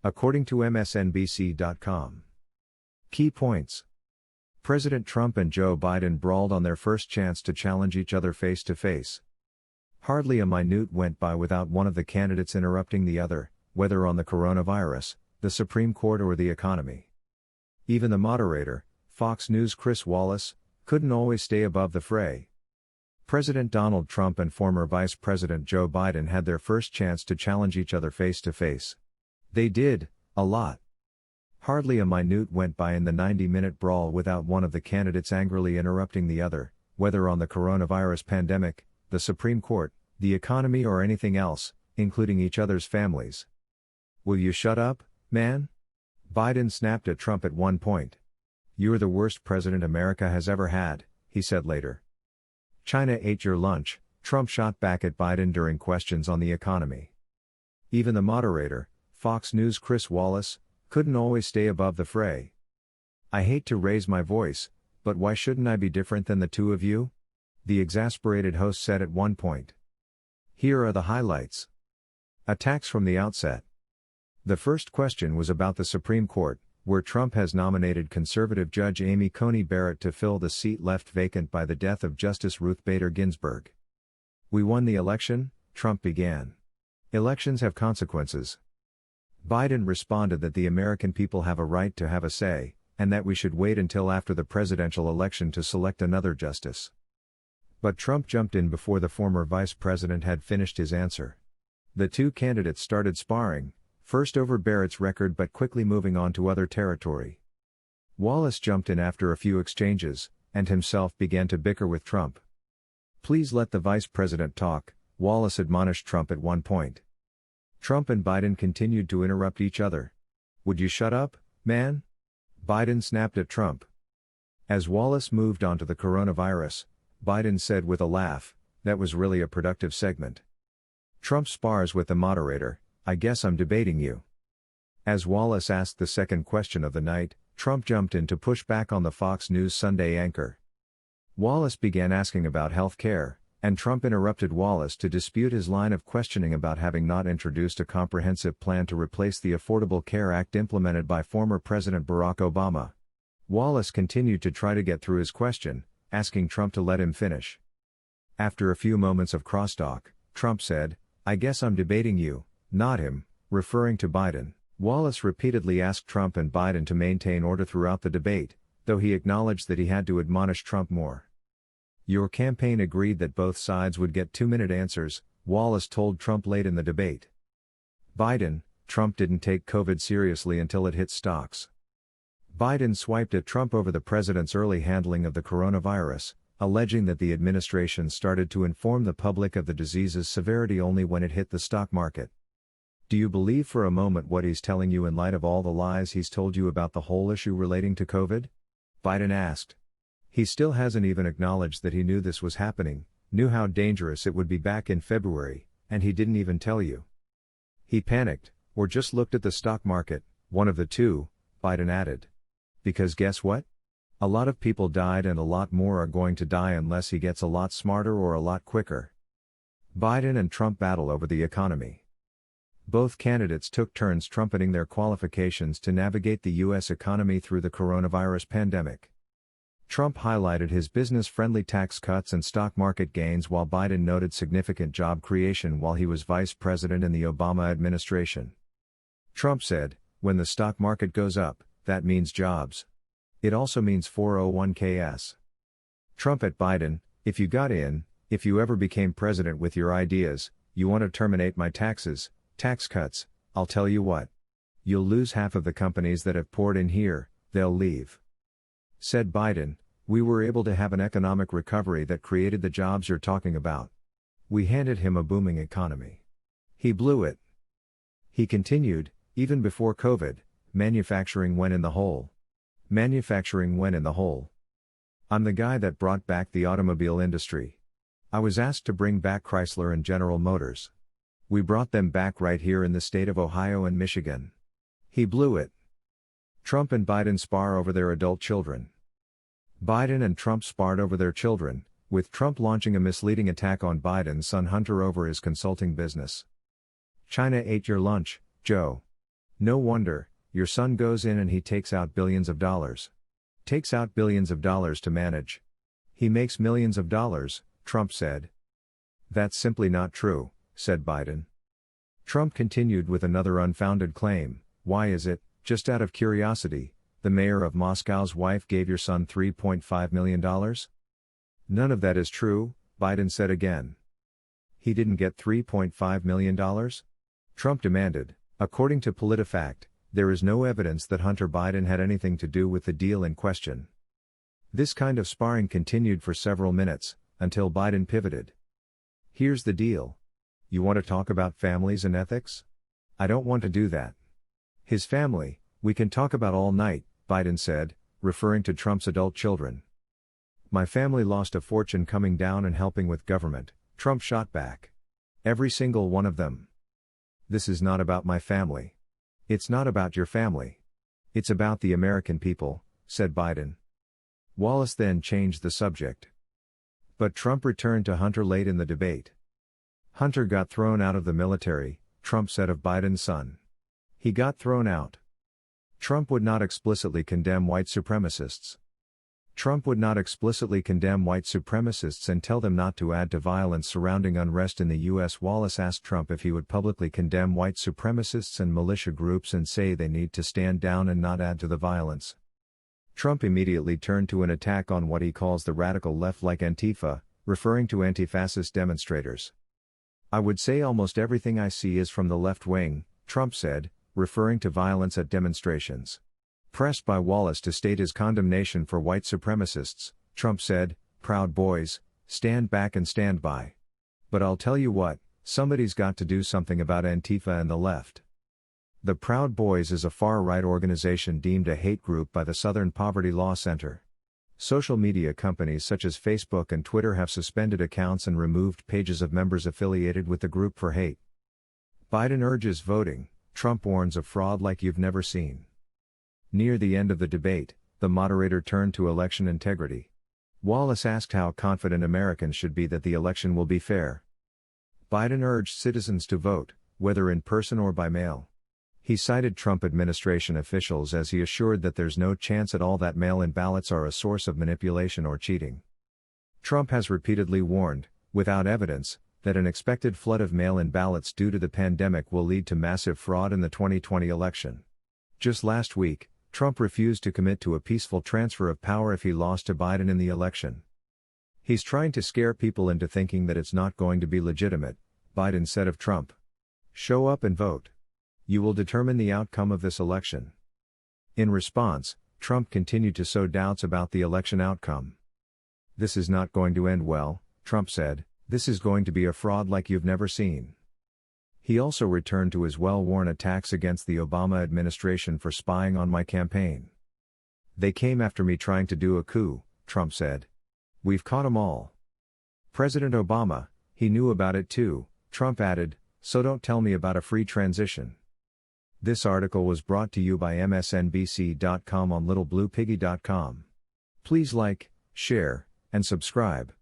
according to MSNBC.com. Key points. President Trump and Joe Biden brawled on their first chance to challenge each other face to face. Hardly a minute went by without one of the candidates interrupting the other, whether on the coronavirus, the Supreme Court or the economy. Even the moderator, Fox News' Chris Wallace, couldn't always stay above the fray. President Donald Trump and former Vice President Joe Biden had their first chance to challenge each other face to face. They did, a lot. Hardly a minute went by in the 90-minute brawl without one of the candidates angrily interrupting the other, whether on the coronavirus pandemic, the Supreme Court, the economy or anything else, including each other's families. "Will you shut up, man?" Biden snapped at Trump at one point. "You're the worst president America has ever had," he said later. "China ate your lunch," Trump shot back at Biden during questions on the economy. Even the moderator, Fox News' Chris Wallace, couldn't always stay above the fray. "I hate to raise my voice, but why shouldn't I be different than the two of you?" the exasperated host said at one point. Here are the highlights. Attacks from the outset. The first question was about the Supreme Court, where Trump has nominated conservative Judge Amy Coney Barrett to fill the seat left vacant by the death of Justice Ruth Bader Ginsburg. "We won the election," Trump began. "Elections have consequences." Biden responded that the American people have a right to have a say, and that we should wait until after the presidential election to select another justice. But Trump jumped in before the former vice president had finished his answer. The two candidates started sparring, first over Barrett's record but quickly moving on to other territory. Wallace jumped in after a few exchanges, and himself began to bicker with Trump. "Please let the vice president talk," Wallace admonished Trump at one point. Trump and Biden continued to interrupt each other. "Would you shut up, man?" Biden snapped at Trump. As Wallace moved on to the coronavirus, Biden said with a laugh, "That was really a productive segment." Trump spars with the moderator, "I guess I'm debating you." As Wallace asked the second question of the night, Trump jumped in to push back on the Fox News Sunday anchor. Wallace began asking about health care, and Trump interrupted Wallace to dispute his line of questioning about having not introduced a comprehensive plan to replace the Affordable Care Act implemented by former President Barack Obama. Wallace continued to try to get through his question, asking Trump to let him finish. After a few moments of crosstalk, Trump said, "I guess I'm debating you, not him," referring to Biden. Wallace repeatedly asked Trump and Biden to maintain order throughout the debate, though he acknowledged that he had to admonish Trump more. "Your campaign agreed that both sides would get 2-minute answers," Wallace told Trump late in the debate. Biden, Trump didn't take COVID seriously until it hit stocks. Biden swiped at Trump over the president's early handling of the coronavirus, alleging that the administration started to inform the public of the disease's severity only when it hit the stock market. "Do you believe for a moment what he's telling you in light of all the lies he's told you about the whole issue relating to COVID?" Biden asked. "He still hasn't even acknowledged that he knew this was happening, knew how dangerous it would be back in February, and he didn't even tell you. He panicked, or just looked at the stock market, one of the two," Biden added. "Because guess what? A lot of people died and a lot more are going to die unless he gets a lot smarter or a lot quicker." Biden and Trump battle over the economy. Both candidates took turns trumpeting their qualifications to navigate the U.S. economy through the coronavirus pandemic. Trump highlighted his business-friendly tax cuts and stock market gains while Biden noted significant job creation while he was vice president in the Obama administration. Trump said, "When the stock market goes up, that means jobs. It also means 401ks. Trump at Biden, "If you got in, if you ever became president with your ideas, you want to terminate my taxes, tax cuts, I'll tell you what. You'll lose half of the companies that have poured in here, they'll leave." Said Biden, "We were able to have an economic recovery that created the jobs you're talking about. We handed him a booming economy. He blew it." He continued, "Even before COVID, manufacturing went in the hole. Manufacturing went in the hole. I'm the guy that brought back the automobile industry. I was asked to bring back Chrysler and General Motors. We brought them back right here in the state of Ohio and Michigan. He blew it." Trump and Biden spar over their adult children. Biden and Trump sparred over their children, with Trump launching a misleading attack on Biden's son Hunter over his consulting business. "China ate your lunch, Joe. No wonder, your son goes in and he takes out billions of dollars. Takes out billions of dollars to manage. He makes millions of dollars, Trump said. That's simply not true, said Biden. Trump continued with another unfounded claim. Why is it, just out of curiosity, the mayor of Moscow's wife gave your son $3.5 million? None of that is true, Biden said again. He didn't get $3.5 million? Trump demanded. According to PolitiFact, there is no evidence that Hunter Biden had anything to do with the deal in question. This kind of sparring continued for several minutes, until Biden pivoted. Here's the deal. You want to talk about families and ethics? I don't want to do that. His family, we can talk about all night, Biden said, referring to Trump's adult children. My family lost a fortune coming down and helping with government, Trump shot back. Every single one of them. This is not about my family. It's not about your family. It's about the American people, said Biden. Wallace then changed the subject. But Trump returned to Hunter late in the debate. Hunter got thrown out of the military, Trump said of Biden's son. He got thrown out. Trump would not explicitly condemn white supremacists. Trump would not explicitly condemn white supremacists and tell them not to add to violence surrounding unrest in the U.S. Wallace asked Trump if he would publicly condemn white supremacists and militia groups and say they need to stand down and not add to the violence. Trump immediately turned to an attack on what he calls the radical left like Antifa, referring to anti-fascist demonstrators. I would say almost everything I see is from the left wing, Trump said, referring to violence at demonstrations. Pressed by Wallace to state his condemnation for white supremacists, Trump said, "Proud Boys, stand back and stand by. But I'll tell you what, somebody's got to do something about Antifa and the left." The Proud Boys is a far-right organization deemed a hate group by the Southern Poverty Law Center. Social media companies such as Facebook and Twitter have suspended accounts and removed pages of members affiliated with the group for hate. Biden urges voting, Trump warns of fraud like you've never seen. Near the end of the debate, the moderator turned to election integrity. Wallace asked how confident Americans should be that the election will be fair. Biden urged citizens to vote, whether in person or by mail. He cited Trump administration officials as he assured that there's no chance at all that mail-in ballots are a source of manipulation or cheating. Trump has repeatedly warned, without evidence, that an expected flood of mail-in ballots due to the pandemic will lead to massive fraud in the 2020 election. Just last week, Trump refused to commit to a peaceful transfer of power if he lost to Biden in the election. He's trying to scare people into thinking that it's not going to be legitimate, Biden said of Trump. Show up and vote. You will determine the outcome of this election. In response, Trump continued to sow doubts about the election outcome. This is not going to end well, Trump said. This is going to be a fraud like you've never seen. He also returned to his well-worn attacks against the Obama administration for spying on my campaign. They came after me trying to do a coup, Trump said. We've caught 'em all. President Obama, he knew about it too, Trump added, so don't tell me about a free transition. This article was brought to you by MSNBC.com on littlebluepiggy.com. Please like, share, and subscribe.